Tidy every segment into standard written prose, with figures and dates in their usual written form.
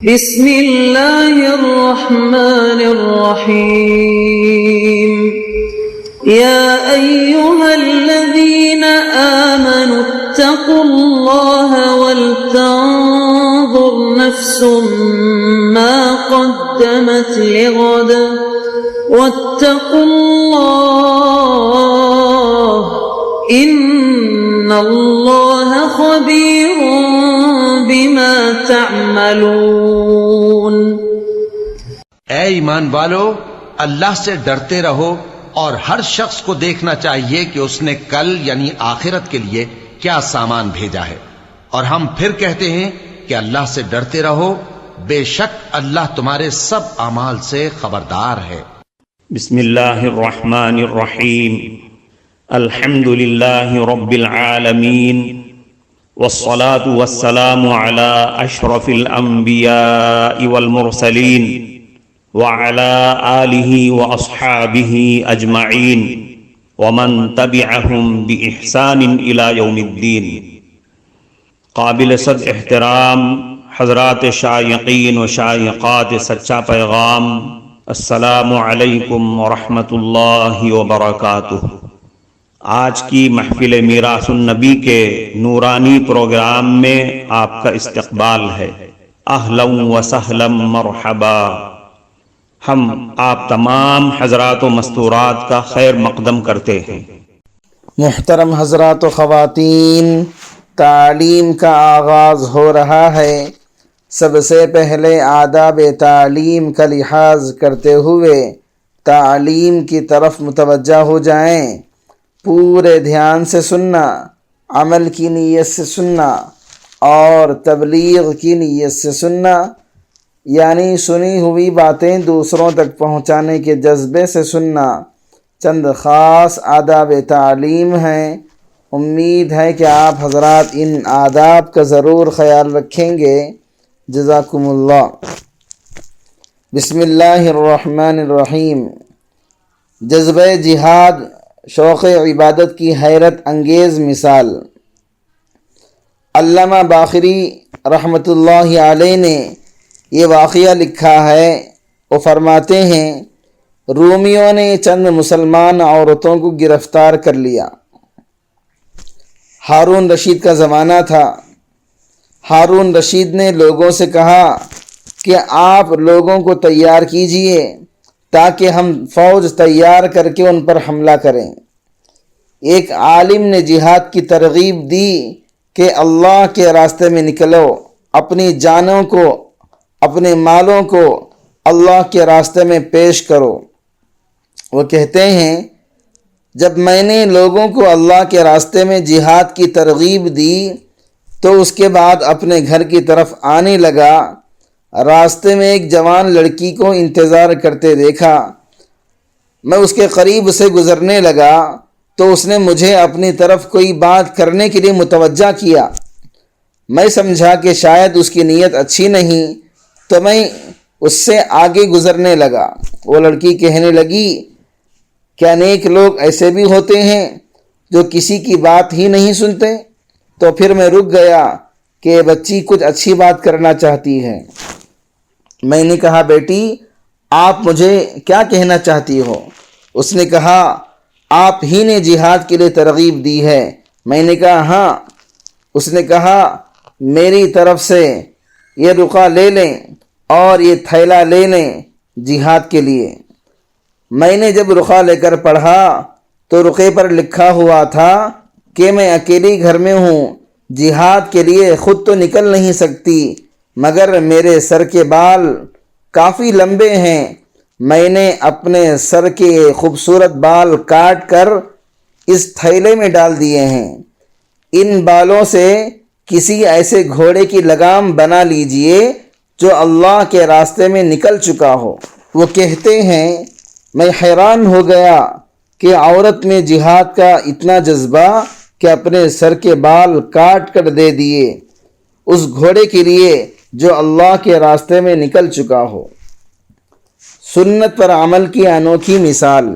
بسم اللہ الرحمن الرحیم یا ایہا الذین آمنوا اتقوا اللہ ولتنظر نفس ما قدمت لغد واتقوا اللہ ان اللہ خبیر بما تعملون۔ اے ایمان والو، اللہ سے ڈرتے رہو اور ہر شخص کو دیکھنا چاہیے کہ اس نے کل یعنی آخرت کے لیے کیا سامان بھیجا ہے، اور ہم پھر کہتے ہیں کہ اللہ سے ڈرتے رہو، بے شک اللہ تمہارے سب اعمال سے خبردار ہے۔ بسم اللہ الرحمن الرحیم، الحمد للہ رب العالمین، والصلاة والسلام على اشرف الانبیاء والمرسلین وعلى آلہ واصحابہ اجمعین ومن تبعہم بإحسان الى یوم الدین۔ قابل صد احترام حضرات شائقین و شائقات سچا پیغام، السلام علیکم ورحمۃ اللہ وبرکاتہ۔ آج کی محفل میراث النبی کے نورانی پروگرام میں آپ کا استقبال ہے۔ اہلا و سہلا مرحبا۔ ہم آپ تمام حضرات و مستورات کا خیر مقدم کرتے ہیں۔ محترم حضرات و خواتین، تعلیم کا آغاز ہو رہا ہے۔ سب سے پہلے آداب تعلیم کا لحاظ کرتے ہوئے تعلیم کی طرف متوجہ ہو جائیں۔ پورے دھیان سے سننا، عمل کی نیت سے سننا اور تبلیغ کی نیت سے سننا، یعنی سنی ہوئی باتیں دوسروں تک پہنچانے کے جذبے سے سننا۔ چند خاص آداب تعلیم ہیں، امید ہے کہ آپ حضرات ان آداب کا ضرور خیال رکھیں گے۔ جزاکم اللہ۔ بسم اللہ الرحمن الرحیم۔ جذبہ جہاد، شوق عبادت کی حیرت انگیز مثال۔ علامہ باقری رحمۃ اللہ علیہ نے یہ واقعہ لکھا ہے۔ وہ فرماتے ہیں، رومیوں نے چند مسلمان عورتوں کو گرفتار کر لیا۔ ہارون رشید کا زمانہ تھا۔ ہارون رشید نے لوگوں سے کہا کہ آپ لوگوں کو تیار کیجئے تاکہ ہم فوج تیار کر کے ان پر حملہ کریں۔ ایک عالم نے جہاد کی ترغیب دی کہ اللہ کے راستے میں نکلو، اپنی جانوں کو، اپنے مالوں کو اللہ کے راستے میں پیش کرو۔ وہ کہتے ہیں، جب میں نے لوگوں کو اللہ کے راستے میں جہاد کی ترغیب دی تو اس کے بعد اپنے گھر کی طرف آنے لگا، راستے میں ایک جوان لڑکی کو انتظار کرتے دیکھا۔ میں اس کے قریب سے گزرنے لگا تو اس نے مجھے اپنی طرف کوئی بات کرنے کے لیے متوجہ کیا۔ میں سمجھا کہ شاید اس کی نیت اچھی نہیں، تو میں اس سے آگے گزرنے لگا۔ وہ لڑکی کہنے لگی، کیا نیک لوگ ایسے بھی ہوتے ہیں جو کسی کی بات ہی نہیں سنتے؟ تو پھر میں رک گیا کہ یہ بچی کچھ اچھی بات کرنا چاہتی ہے۔ میں نے کہا، بیٹی آپ مجھے کیا کہنا چاہتی ہو؟ اس نے کہا، آپ ہی نے جہاد کے لیے ترغیب دی ہے۔ میں نے کہا، ہاں۔ اس نے کہا، میری طرف سے یہ رقعہ لے لیں اور یہ تھیلا لے لیں جہاد کے لیے۔ میں نے جب رقعہ لے کر پڑھا تو رقعے پر لکھا ہوا تھا کہ میں اکیلی گھر میں ہوں، جہاد کے لیے خود تو نکل نہیں سکتی، مگر میرے سر کے بال کافی لمبے ہیں۔ میں نے اپنے سر کے خوبصورت بال کاٹ کر اس تھیلے میں ڈال دیے ہیں۔ ان بالوں سے کسی ایسے گھوڑے کی لگام بنا لیجئے جو اللہ کے راستے میں نکل چکا ہو۔ وہ کہتے ہیں، میں حیران ہو گیا کہ عورت میں جہاد کا اتنا جذبہ کہ اپنے سر کے بال کاٹ کر دے دیے اس گھوڑے کے لیے جو اللہ کے راستے میں نکل چکا ہو۔ سنت پر عمل کی انوکھی مثال۔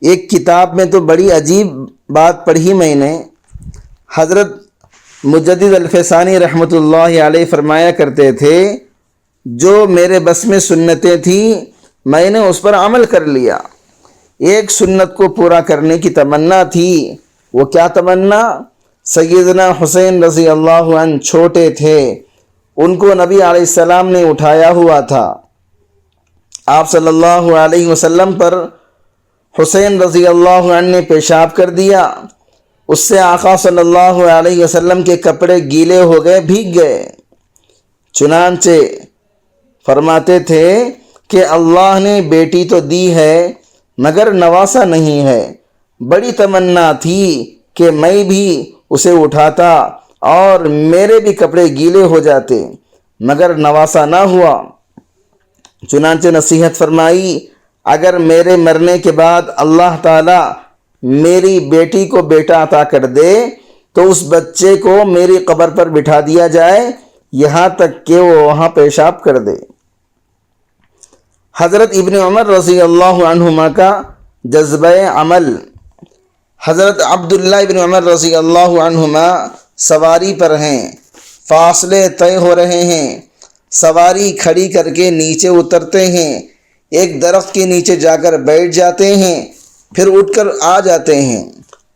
ایک کتاب میں تو بڑی عجیب بات پڑھی میں نے۔ حضرت مجدد الفسانی رحمۃ اللہ علیہ فرمایا کرتے تھے، جو میرے بس میں سنتیں تھیں میں نے اس پر عمل کر لیا۔ ایک سنت کو پورا کرنے کی تمنا تھی۔ وہ کیا تمنا؟ سیدنا حسین رضی اللہ عنہ چھوٹے تھے، ان کو نبی علیہ السلام نے اٹھایا ہوا تھا۔ آپ صلی اللہ علیہ وسلم پر حسین رضی اللہ عنہ نے پیشاب کر دیا، اس سے آقا صلی اللہ علیہ وسلم کے کپڑے گیلے ہو گئے، بھیگ گئے۔ چنانچہ فرماتے تھے کہ اللہ نے بیٹی تو دی ہے مگر نواسا نہیں ہے۔ بڑی تمنا تھی کہ میں بھی اسے اٹھاتا اور میرے بھی کپڑے گیلے ہو جاتے، مگر نواسا نہ ہوا۔ چنانچہ نصیحت فرمائی، اگر میرے مرنے کے بعد اللہ تعالی میری بیٹی کو بیٹا عطا کر دے تو اس بچے کو میری قبر پر بٹھا دیا جائے یہاں تک کہ وہ وہاں پیشاب کر دے۔ حضرت ابن عمر رضی اللہ عنہما کا جذبہ عمل۔ حضرت عبداللہ ابن عمر رضی اللہ عنہما سواری پر ہیں، فاصلے طے ہو رہے ہیں، سواری کھڑی کر کے نیچے اترتے ہیں، ایک درخت کے نیچے جا کر بیٹھ جاتے ہیں، پھر اٹھ کر آ جاتے ہیں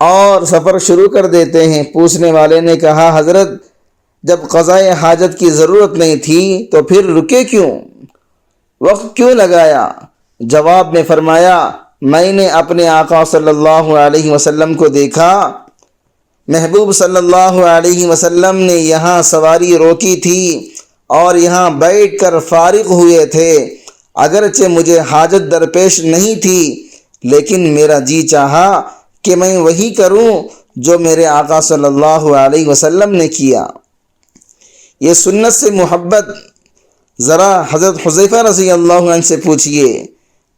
اور سفر شروع کر دیتے ہیں۔ پوچھنے والے نے کہا، حضرت جب قضائے حاجت کی ضرورت نہیں تھی تو پھر رکے کیوں، وقت کیوں لگایا؟ جواب میں فرمایا، میں نے اپنے آقا صلی اللہ علیہ وسلم کو دیکھا، محبوب صلی اللہ علیہ وسلم نے یہاں سواری روکی تھی اور یہاں بیٹھ کر فارغ ہوئے تھے۔ اگرچہ مجھے حاجت درپیش نہیں تھی لیکن میرا جی چاہا کہ میں وہی کروں جو میرے آقا صلی اللہ علیہ وسلم نے کیا۔ یہ سنت سے محبت ذرا حضرت حذیفہ رضی اللہ عنہ سے پوچھئے،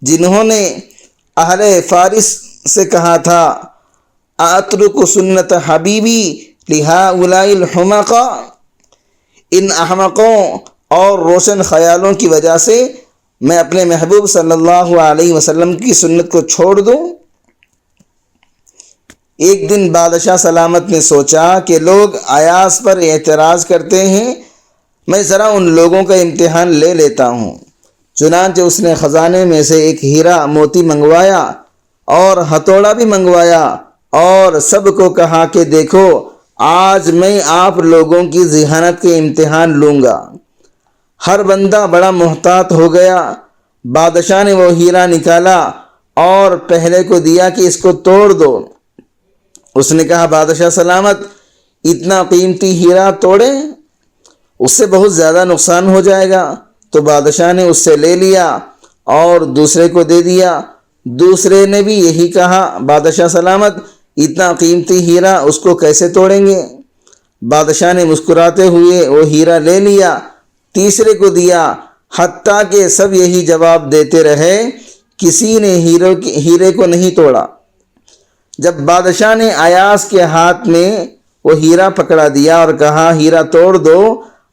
جنہوں نے اہل فارس سے کہا تھا، اترک سنت حبیبی لہؤلاء الحمقاء، ان احمقوں اور روشن خیالوں کی وجہ سے میں اپنے محبوب صلی اللہ علیہ وسلم کی سنت کو چھوڑ دوں؟ ایک دن بادشاہ سلامت نے سوچا کہ لوگ ایاز پر اعتراض کرتے ہیں، میں ذرا ان لوگوں کا امتحان لے لیتا ہوں۔ چنانچہ اس نے خزانے میں سے ایک ہیرا موتی منگوایا اور ہتھوڑا بھی منگوایا اور سب کو کہا کہ دیکھو آج میں آپ لوگوں کی ذہانت کے امتحان لوں گا۔ ہر بندہ بڑا محتاط ہو گیا۔ بادشاہ نے وہ ہیرا نکالا اور پہلے کو دیا کہ اس کو توڑ دو۔ اس نے کہا، بادشاہ سلامت اتنا قیمتی ہیرا توڑے، اس سے بہت زیادہ نقصان ہو جائے گا۔ تو بادشاہ نے اس سے لے لیا اور دوسرے کو دے دیا۔ دوسرے نے بھی یہی کہا، بادشاہ سلامت اتنا قیمتی ہیرا اس کو کیسے توڑیں گے؟ بادشاہ نے مسکراتے ہوئے وہ ہیرا لے لیا، تیسرے کو دیا، حتیٰ کہ سب یہی جواب دیتے رہے، کسی نے ہیرے کو نہیں توڑا۔ جب بادشاہ نے ایاز کے ہاتھ میں وہ ہیرا پکڑا دیا اور کہا ہیرا توڑ دو،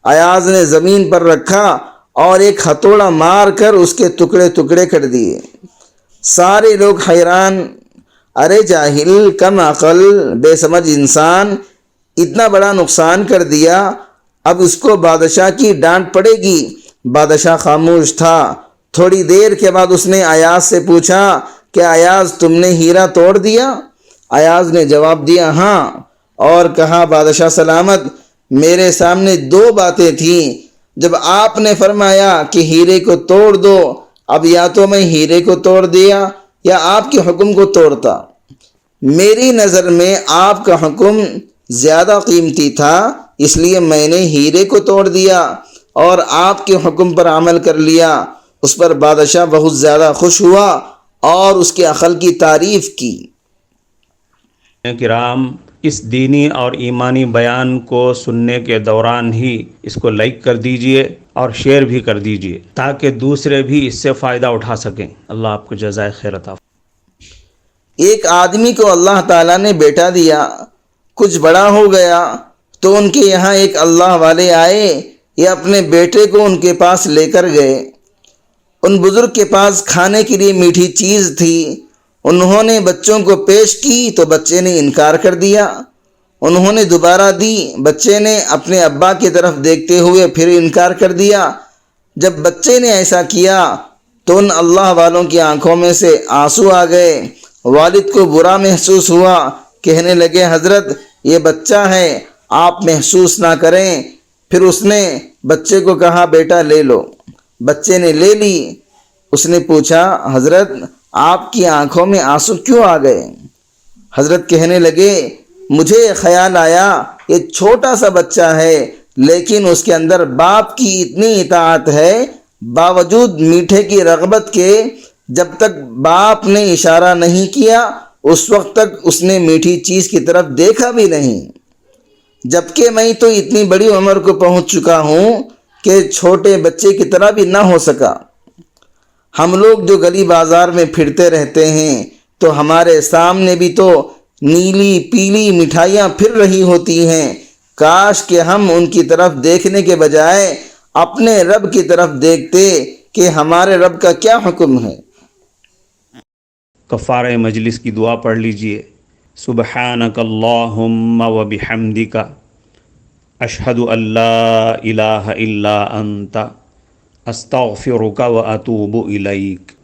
ایاز نے زمین پر رکھا اور ایک ہتھوڑا مار کر اس کے ٹکڑے ٹکڑے کر دیے۔ سارے لوگ حیران، ارے جاہل، کم عقل، بے سمجھ انسان، اتنا بڑا نقصان کر دیا، اب اس کو بادشاہ کی ڈانٹ پڑے گی۔ بادشاہ خاموش تھا۔ تھوڑی دیر کے بعد اس نے ایاز سے پوچھا کہ ایاز تم نے ہیرا توڑ دیا؟ ایاز نے جواب دیا ہاں، اور کہا بادشاہ سلامت میرے سامنے دو باتیں تھیں، جب آپ نے فرمایا کہ ہیرے کو توڑ دو، اب یا تو میں ہیرے کو توڑ دیا یا آپ کے حکم کو توڑتا۔ میری نظر میں آپ کا حکم زیادہ قیمتی تھا، اس لیے میں نے ہیرے کو توڑ دیا اور آپ کے حکم پر عمل کر لیا۔ اس پر بادشاہ بہت زیادہ خوش ہوا اور اس کے عقل کی تعریف کی۔ کرام، اس دینی اور ایمانی بیان کو سننے کے دوران ہی اس کو لائک کر دیجئے اور شیئر بھی کر دیجئے تاکہ دوسرے بھی اس سے فائدہ اٹھا سکیں۔ اللہ آپ کو جزائے خیر عطا فرمائے۔ ایک آدمی کو اللہ تعالیٰ نے بیٹا دیا، کچھ بڑا ہو گیا تو ان کے یہاں ایک اللہ والے آئے یا اپنے بیٹے کو ان کے پاس لے کر گئے۔ ان بزرگ کے پاس کھانے کے لیے میٹھی چیز تھی، انہوں نے بچوں کو پیش کی تو بچے نے انکار کر دیا۔ انہوں نے دوبارہ دی۔ بچے نے اپنے ابا کی طرف دیکھتے ہوئے پھر انکار کر دیا۔ جب بچے نے ایسا کیا تو ان اللہ والوں کی آنکھوں میں سے آنسو آ گئے۔ والد کو برا محسوس ہوا، کہنے لگے حضرت یہ بچہ ہے، آپ محسوس نہ کریں۔ پھر اس نے بچے کو کہا بیٹا لے لو۔ بچے نے لے لی۔ اس نے پوچھا حضرت آپ کی آنکھوں میں آنسو کیوں آ گئے؟ حضرت کہنے لگے مجھے خیال آیا یہ چھوٹا سا بچہ ہے لیکن اس کے اندر باپ کی اتنی اطاعت ہے، باوجود میٹھے کی رغبت کے جب تک باپ نے اشارہ نہیں کیا اس وقت تک اس نے میٹھی چیز کی طرف دیکھا بھی نہیں، جبکہ میں تو اتنی بڑی عمر کو پہنچ چکا ہوں کہ چھوٹے بچے کی طرح بھی نہ ہو سکا۔ ہم لوگ جو گلی بازار میں پھرتے رہتے ہیں تو ہمارے سامنے بھی تو نیلی پیلی مٹھائیاں پھر رہی ہوتی ہیں، کاش کہ ہم ان کی طرف دیکھنے کے بجائے اپنے رب کی طرف دیکھتے کہ ہمارے رب کا کیا حکم ہے۔ کفارہ مجلس کی دعا پڑھ لیجئے۔ سبحانک اللہم و بحمدک اشہد ان لا الہ الا انت استغفرک و اتوب الیک۔